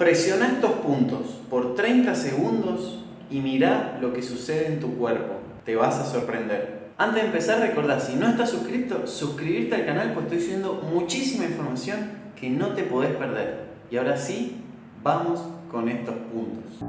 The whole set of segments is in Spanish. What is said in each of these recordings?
Presiona estos puntos por 30 segundos y mira lo que sucede en tu cuerpo. Te vas a sorprender. Antes de empezar, recordá, si no estás suscrito, suscribirte al canal, pues estoy subiendo muchísima información que no te podés perder. Y ahora sí, vamos con estos puntos.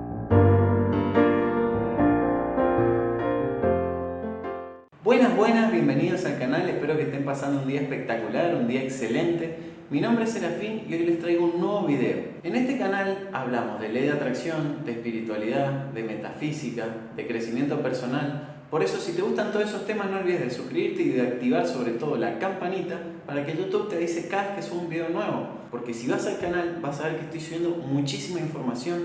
Buenas, bienvenidos al canal, espero que estén pasando un día espectacular, un día excelente. Mi nombre es Serafín y hoy les traigo un nuevo video. En este canal hablamos de ley de atracción, de espiritualidad, de metafísica, de crecimiento personal. Por eso, si te gustan todos esos temas, no olvides de suscribirte y de activar sobre todo la campanita para que YouTube te avise cada vez que subo un video nuevo. Porque si vas al canal vas a ver que estoy subiendo muchísima información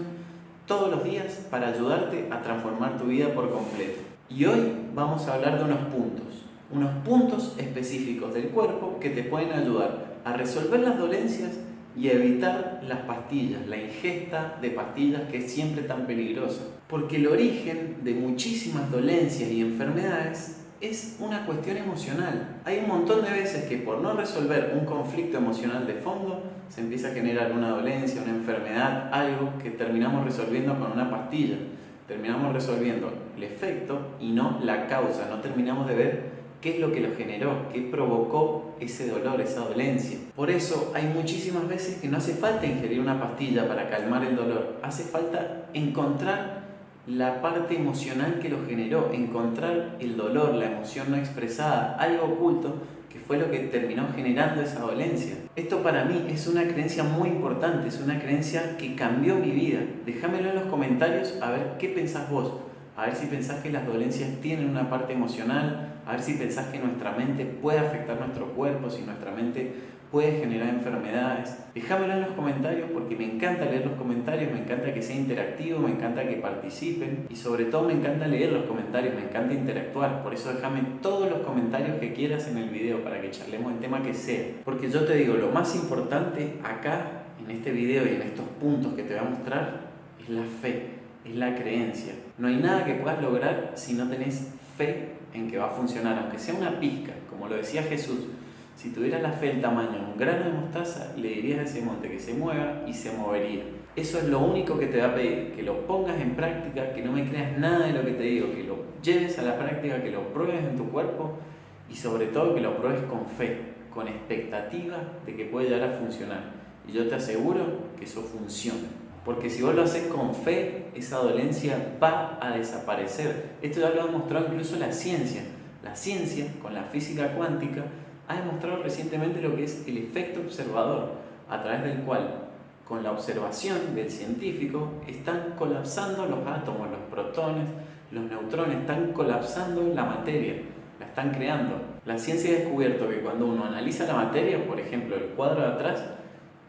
todos los días para ayudarte a transformar tu vida por completo. Y hoy vamos a hablar de unos puntos específicos del cuerpo que te pueden ayudar a resolver las dolencias y a evitar las pastillas, la ingesta de pastillas que es siempre tan peligrosa. Porque el origen de muchísimas dolencias y enfermedades es una cuestión emocional. Hay un montón de veces que por no resolver un conflicto emocional de fondo se empieza a generar una dolencia, una enfermedad, algo que terminamos resolviendo con una pastilla. Terminamos resolviendo el efecto y no la causa, no terminamos de ver qué es lo que lo generó, qué provocó ese dolor, esa dolencia. Por eso hay muchísimas veces que no hace falta ingerir una pastilla para calmar el dolor, hace falta encontrar la parte emocional que lo generó, encontrar el dolor, la emoción no expresada, algo oculto que fue lo que terminó generando esa dolencia. Esto para mí es una creencia muy importante, es una creencia que cambió mi vida. Déjamelo en los comentarios a ver qué pensás vos, a ver si pensás que las dolencias tienen una parte emocional, a ver si pensás que nuestra mente puede afectar nuestro cuerpo, si nuestra mente puede generar enfermedades. Déjamelo en los comentarios porque me encanta leer los comentarios, me encanta que sea interactivo, me encanta que participen y sobre todo me encanta leer los comentarios, me encanta interactuar. Por eso déjame todos los comentarios que quieras en el video para que charlemos el tema que sea. Porque yo te digo, lo más importante acá, en este video y en estos puntos que te voy a mostrar, es la fe, es la creencia. No hay nada que puedas lograr si no tenés fe en que va a funcionar, aunque sea una pizca, como lo decía Jesús. Si tuvieras la fe del tamaño de un grano de mostaza, le dirías a ese monte que se mueva y se movería. Eso es lo único que te va a pedir, que lo pongas en práctica, que no me creas nada de lo que te digo, que lo lleves a la práctica, que lo pruebes en tu cuerpo y sobre todo que lo pruebes con fe, con expectativa de que puede llegar a funcionar. Y yo te aseguro que eso funciona. Porque si vos lo haces con fe, esa dolencia va a desaparecer. Esto ya lo ha demostrado incluso la ciencia. La ciencia, con la física cuántica, ha demostrado recientemente lo que es el efecto observador, a través del cual, con la observación del científico, están colapsando los átomos, los protones, los neutrones, están colapsando la materia, la están creando. La ciencia ha descubierto que cuando uno analiza la materia, por ejemplo, el cuadro de atrás,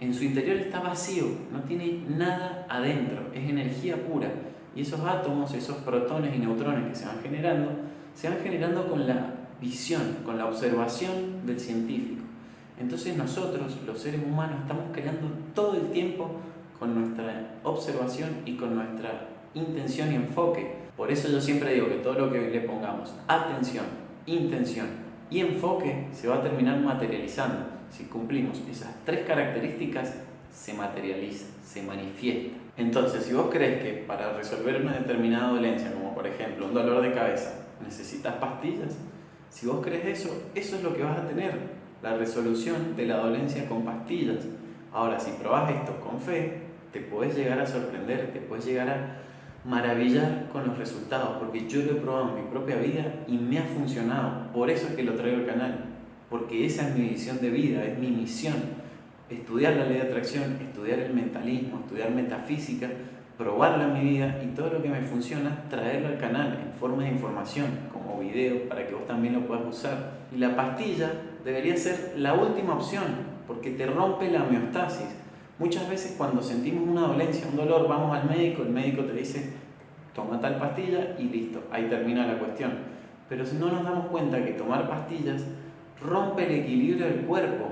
en su interior está vacío, no tiene nada adentro, es energía pura. Y esos átomos, esos protones y neutrones que se van generando con la visión, con la observación del científico. Entonces nosotros, los seres humanos, estamos creando todo el tiempo con nuestra observación y con nuestra intención y enfoque. Por eso yo siempre digo que todo lo que le pongamos atención, intención y enfoque se va a terminar materializando. Si cumplimos esas tres características, se materializa, se manifiesta. Entonces, si vos crees que para resolver una determinada dolencia, como por ejemplo un dolor de cabeza, necesitas pastillas, si vos crees eso, eso es lo que vas a tener, la resolución de la dolencia con pastillas. Ahora, si probás esto con fe, te podés llegar a sorprender, te podés llegar a maravillar con los resultados, porque yo lo he probado en mi propia vida y me ha funcionado. Por eso es que lo traigo al canal, porque esa es mi visión de vida, es mi misión. Estudiar la ley de atracción, estudiar el mentalismo, estudiar metafísica, probarlo en mi vida y todo lo que me funciona, traerlo al canal en forma de información, como video, para que vos también lo puedas usar. Y la pastilla debería ser la última opción, porque te rompe la homeostasis. Muchas veces cuando sentimos una dolencia, un dolor, vamos al médico, el médico te dice, toma tal pastilla y listo, ahí termina la cuestión. Pero si no nos damos cuenta que tomar pastillas rompe el equilibrio del cuerpo,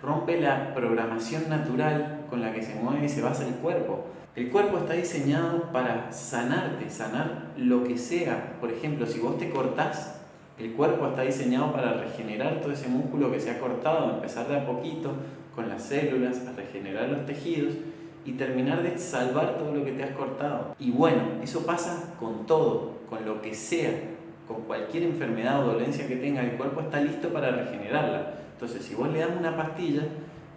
rompe la programación natural con la que se mueve y se basa el cuerpo. El cuerpo está diseñado para sanarte, sanar lo que sea. Por ejemplo, si vos te cortás, el cuerpo está diseñado para regenerar todo ese músculo que se ha cortado, empezar de a poquito con las células a regenerar los tejidos y terminar de salvar todo lo que te has cortado. Y bueno, eso pasa con todo, con lo que sea, con cualquier enfermedad o dolencia que tenga, el cuerpo está listo para regenerarla. Entonces, si vos le das una pastilla,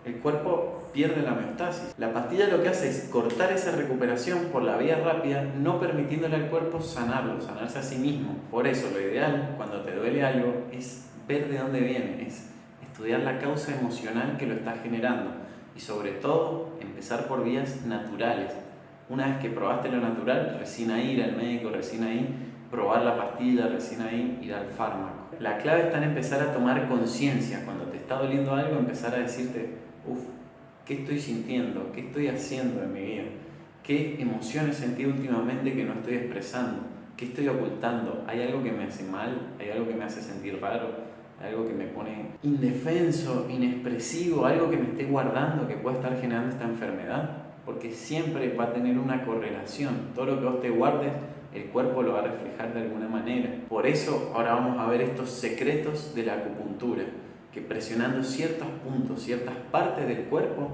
el cuerpo pierde la homeostasis. La pastilla lo que hace es cortar esa recuperación por la vía rápida, no permitiéndole al cuerpo sanarse a sí mismo. Por eso, lo ideal, cuando te duele algo, es ver de dónde viene, es estudiar la causa emocional que lo está generando. Y sobre todo, empezar por vías naturales. Una vez que probaste lo natural, recién ahí ir al médico, recién ahí probar la pastilla, recién ahí ir al fármaco. La clave está en empezar a tomar conciencia. Cuando te está doliendo algo, empezar a decirte, ¿qué estoy sintiendo? ¿Qué estoy haciendo en mi vida? ¿Qué emociones sentí últimamente que no estoy expresando? ¿Qué estoy ocultando? ¿Hay algo que me hace mal? ¿Hay algo que me hace sentir raro? ¿Algo que me pone indefenso, inexpresivo? ¿Algo que me esté guardando que pueda estar generando esta enfermedad? Porque siempre va a tener una correlación. Todo lo que vos te guardes, el cuerpo lo va a reflejar de alguna manera. Por eso ahora vamos a ver estos secretos de la acupuntura, que presionando ciertos puntos, ciertas partes del cuerpo,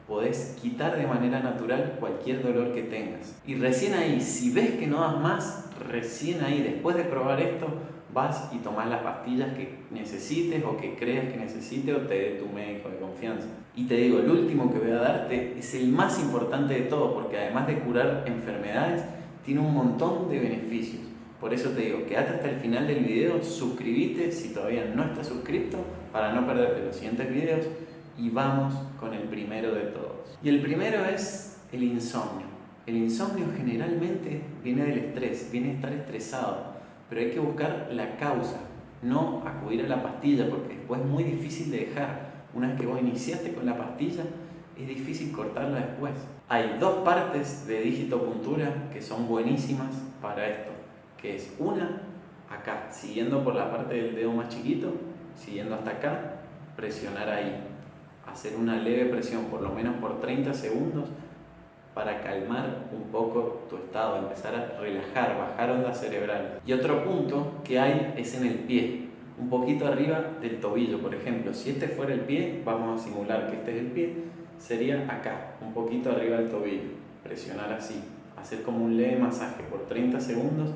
podés quitar de manera natural cualquier dolor que tengas. Y recién ahí, si ves que no das más, recién ahí, después de probar esto, vas y tomás las pastillas que necesites o que creas que necesites o te dé tu médico de confianza. Y te digo, el último que voy a darte es el más importante de todo, porque además de curar enfermedades, tiene un montón de beneficios. Por eso te digo, quédate hasta el final del video, suscríbete si todavía no estás suscrito para no perderte los siguientes videos y vamos con el primero de todos. Y el primero es el insomnio. El insomnio generalmente viene del estrés, viene de estar estresado, pero hay que buscar la causa, no acudir a la pastilla porque después es muy difícil de dejar. Una vez que vos iniciaste con la pastilla, es difícil cortarla después. Hay dos partes de digitopuntura que son buenísimas para esto, que es una, acá, siguiendo por la parte del dedo más chiquito, siguiendo hasta acá, presionar ahí, hacer una leve presión, por lo menos por 30 segundos, para calmar un poco tu estado, empezar a relajar, bajar ondas cerebrales. Y otro punto que hay es en el pie, un poquito arriba del tobillo, por ejemplo. Si este fuera el pie, vamos a simular que este es el pie, sería acá, un poquito arriba del tobillo, presionar así, hacer como un leve masaje por 30 segundos,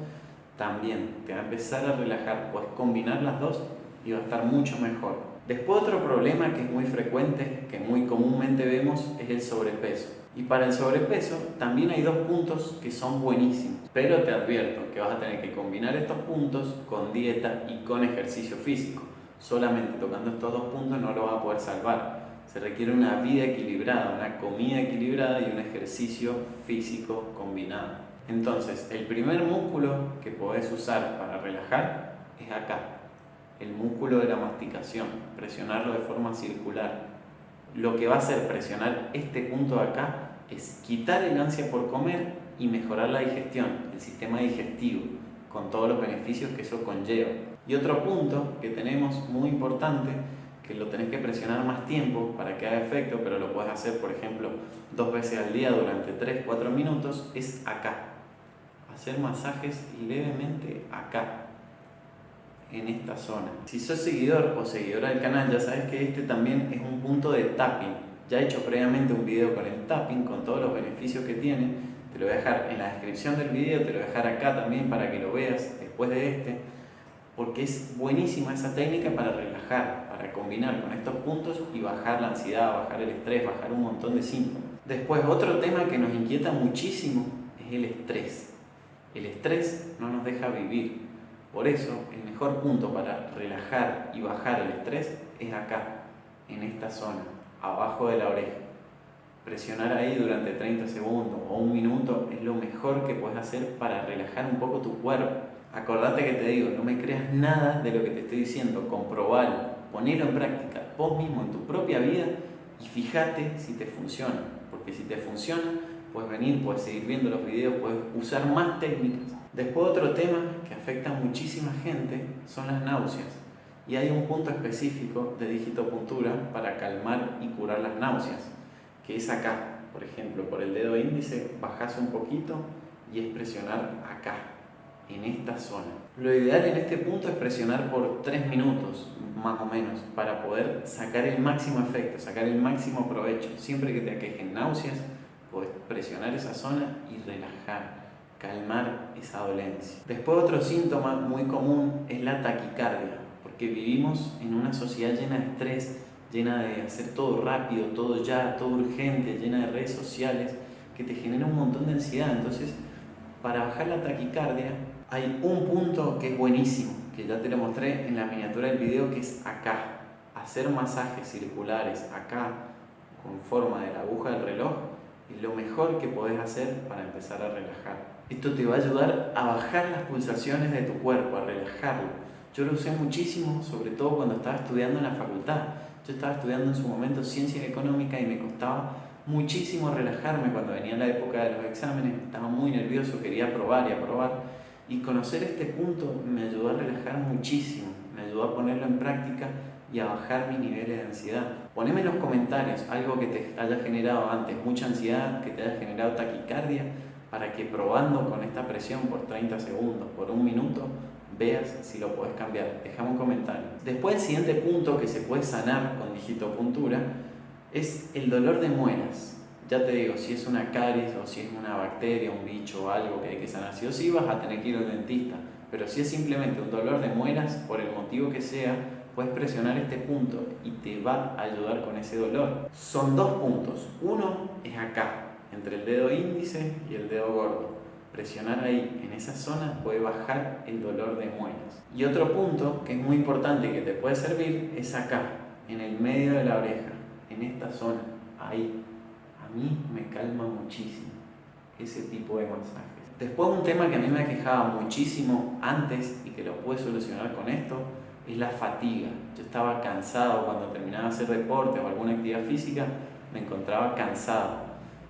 también te va a empezar a relajar, puedes combinar las dos y va a estar mucho mejor. Después otro problema que es muy frecuente, que muy comúnmente vemos, es el sobrepeso. Y para el sobrepeso también hay dos puntos que son buenísimos, pero te advierto que vas a tener que combinar estos puntos con dieta y con ejercicio físico. Solamente tocando estos dos puntos no lo vas a poder salvar. Se requiere una vida equilibrada, una comida equilibrada y un ejercicio físico combinado. Entonces, el primer músculo que podés usar para relajar es acá, el músculo de la masticación, presionarlo de forma circular. Lo que va a hacer presionar este punto de acá es quitar el ansia por comer y mejorar la digestión, el sistema digestivo, con todos los beneficios que eso conlleva. Y otro punto que tenemos muy importante, que lo tenés que presionar más tiempo para que haga efecto, pero lo puedes hacer, por ejemplo, 2 veces al día durante 3-4 minutos, es acá. Hacer masajes levemente acá, en esta zona. Si sos seguidor o seguidora del canal, ya sabes que este también es un punto de tapping. Ya he hecho previamente un video con el tapping, con todos los beneficios que tiene. Te lo voy a dejar en la descripción del video, te lo voy a dejar acá también para que lo veas después de este, porque es buenísima esa técnica para relajar, para combinar con estos puntos y bajar la ansiedad, bajar el estrés, bajar un montón de síntomas. Después, otro tema que nos inquieta muchísimo es el estrés. El estrés no nos deja vivir. Por eso, el mejor punto para relajar y bajar el estrés es acá, en esta zona, abajo de la oreja. Presionar ahí durante 30 segundos o 1 minuto es lo mejor que puedes hacer para relajar un poco tu cuerpo. Acordate que te digo, no me creas nada de lo que te estoy diciendo, comprobalo, ponelo en práctica vos mismo en tu propia vida y fíjate si te funciona, porque si te funciona, puedes venir, puedes seguir viendo los videos, puedes usar más técnicas. Después otro tema que afecta a muchísima gente son las náuseas. Y hay un punto específico de digitopuntura para calmar y curar las náuseas, que es acá. Por ejemplo, por el dedo índice bajás un poquito y es presionar acá, en esta zona. Lo ideal en este punto es presionar por 3 minutos, más o menos, para poder sacar el máximo efecto, sacar el máximo provecho. Siempre que te aquejen náuseas, podés presionar esa zona y relajar, calmar esa dolencia. Después otro síntoma muy común es la taquicardia, porque vivimos en una sociedad llena de estrés, llena de hacer todo rápido, todo ya, todo urgente, llena de redes sociales que te genera un montón de ansiedad. Entonces, para bajar la taquicardia hay un punto que es buenísimo, que ya te lo mostré en la miniatura del video, que es acá. Hacer masajes circulares acá con forma de la aguja del reloj es lo mejor que podés hacer para empezar a relajar. Esto te va a ayudar a bajar las pulsaciones de tu cuerpo, a relajarlo. Yo lo usé muchísimo, sobre todo cuando estaba estudiando en la facultad. Yo estaba estudiando en su momento ciencia económica y me costaba muchísimo relajarme cuando venía la época de los exámenes. Estaba muy nervioso, quería aprobar y aprobar. Y conocer este punto me ayudó a relajar muchísimo, me ayudó a ponerlo en práctica y a bajar mis niveles de ansiedad. Poneme en los comentarios algo que te haya generado antes mucha ansiedad, que te haya generado taquicardia, para que probando con esta presión por 30 segundos, por un minuto, veas si lo puedes cambiar. Déjame un comentario. Después el siguiente punto que se puede sanar con digitopuntura es el dolor de muelas. Ya te digo, si es una caries o si es una bacteria, un bicho o algo que hay que sanar, sí o sí vas a tener que ir al dentista. Pero si es simplemente un dolor de muelas, por el motivo que sea, puedes presionar este punto y te va a ayudar con ese dolor. Son dos puntos. Uno es acá, entre el dedo índice y el dedo gordo. Presionar ahí, en esa zona, puede bajar el dolor de muelas. Y otro punto que es muy importante y que te puede servir es acá, en el medio de la oreja, en esta zona, ahí. A mí me calma muchísimo ese tipo de masajes. Después un tema que a mí me quejaba muchísimo antes y que lo pude solucionar con esto es la fatiga. Yo estaba cansado cuando terminaba de hacer deporte o alguna actividad física, me encontraba cansado.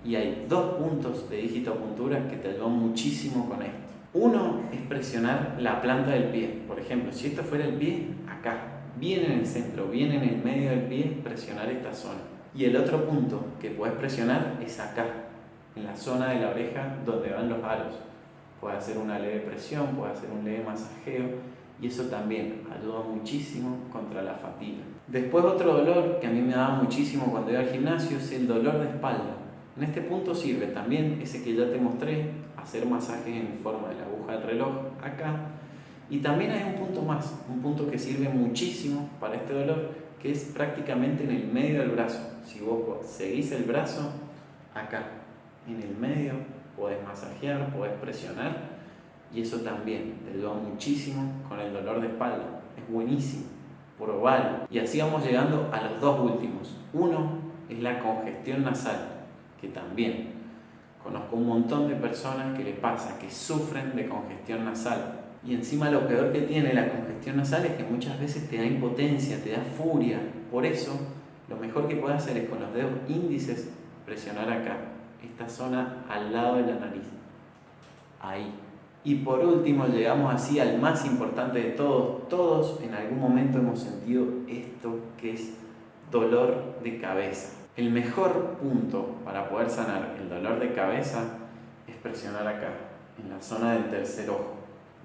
Y hay dos puntos de digitopuntura que te ayudan muchísimo con esto. Uno es presionar la planta del pie. Por ejemplo, si esto fuera el pie, acá, bien en el centro, bien en el medio del pie, presionar esta zona. Y el otro punto que puedes presionar es acá, en la zona de la oreja donde van los aros. Puedes hacer una leve presión, puedes hacer un leve masajeo y eso también ayuda muchísimo contra la fatiga. Después otro dolor que a mí me daba muchísimo cuando iba al gimnasio es el dolor de espalda. En este punto sirve también ese que ya te mostré, hacer masajes en forma de la aguja del reloj acá. Y también hay un punto más, un punto que sirve muchísimo para este dolor, que es prácticamente en el medio del brazo. Si vos seguís el brazo acá, en el medio, podés masajear, podés presionar y eso también te ayuda muchísimo con el dolor de espalda. Es buenísimo, probalo. Y así vamos llegando a los dos últimos. Uno es la congestión nasal, que también conozco un montón de personas que les pasa, que sufren de congestión nasal. Y encima lo peor que tiene la congestión nasal es que muchas veces te da impotencia, te da furia. Por eso, lo mejor que puedes hacer es con los dedos índices presionar acá, esta zona al lado de la nariz. Ahí. Y por último, llegamos así al más importante de todos. Todos en algún momento hemos sentido esto que es dolor de cabeza. El mejor punto para poder sanar el dolor de cabeza es presionar acá, en la zona del tercer ojo.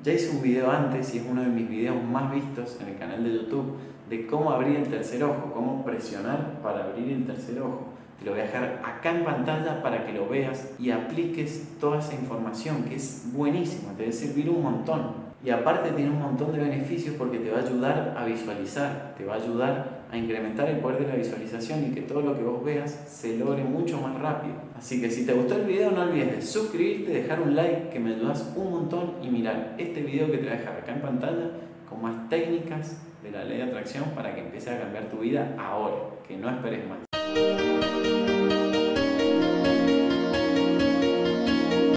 Ya hice un video antes y es uno de mis videos más vistos en el canal de YouTube de cómo abrir el tercer ojo, cómo presionar para abrir el tercer ojo. Te lo voy a dejar acá en pantalla para que lo veas y apliques toda esa información que es buenísima, te va a servir un montón. Y aparte tiene un montón de beneficios porque te va a ayudar a visualizar, te va a ayudar a incrementar el poder de la visualización y que todo lo que vos veas se logre mucho más rápido. Así que si te gustó el video no olvides de suscribirte, dejar un like que me ayudas un montón y mirar este video que te voy a dejar acá en pantalla con más técnicas de la ley de atracción para que empieces a cambiar tu vida ahora, que no esperes más.